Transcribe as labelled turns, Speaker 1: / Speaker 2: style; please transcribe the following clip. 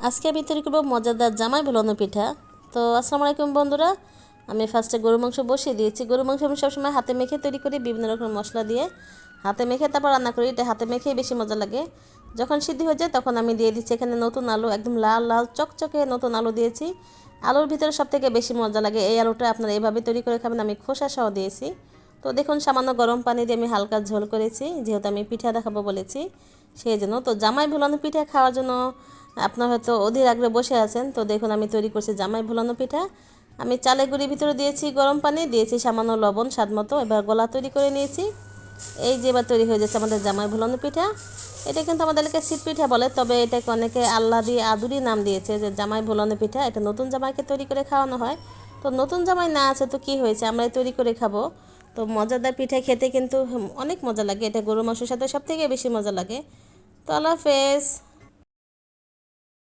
Speaker 1: আজকে আমি তৈরি করব মজাদার জামাই ভুলানো পিঠা। তো আসসালামু আলাইকুম বন্ধুরা, আমি ফার্স্টে গরু মাংস বসিয়ে দিয়েছি। গরু মাংস আমি সবসময় হাতে মেখে তৈরি করি, বিভিন্ন রকম মশলা দিয়ে হাতে মেখে তারপর রান্না করি। এটা হাতে মেখেই বেশি মজা লাগে। যখন সিদ্ধ হয়ে যায় তখন আমি দিয়ে দিচ্ছি এখানে নতুন আলু, একদম লাল লাল চকচকে নতুন আলু দিয়েছি। আলুর ভিতরে সবথেকে বেশি মজা লাগে এই আলুটা, আপনারা এভাবে তৈরি করে খাবেন। আমি খোসা সহ দিয়েছি। তো দেখুন সামান্য গরম পানি দিয়ে আমি হালকা ঝোল করেছি, যেহেতু আমি পিঠা দেখাবো বলেছি সেই জন্য। তো জামাই ভুলানো পিঠা খাওয়ার জন্য আপনার হয়তো অধীর আগ্রহে বসে আছেন। তো দেখুন আমি তৈরি করছি জামাই ভুলানো পিঠা। আমি চালের গুঁড়ির ভিতরে দিয়েছি গরম পানি, দিয়েছি সামান্য লবণ স্বাদ মতো। এবার গোলা তৈরি করে নিয়েছি। এই যে এবার তৈরি হয়ে যাচ্ছে আমাদের জামাই ভুলানো পিঠা। এটা কিন্তু আমাদের এলাকায় শীত পিঠা বলে, তবে এটাকে অনেকে আল্লাহ দিয়ে আদুরি নাম দিয়েছে যে জামাই ভুলানো পিঠা। এটা নতুন জামাইকে তৈরি করে খাওয়ানো হয়। তো নতুন জামাই না আছে তো কি হয়েছে, আমরাই তৈরি করে খাবো। তো মজাদার পিঠা খেতে কিন্তু অনেক মজা লাগে। এটা গরু মাংসের সাথে সবথেকে বেশি মজা লাগে। তো আল্লাহ হাফেজ।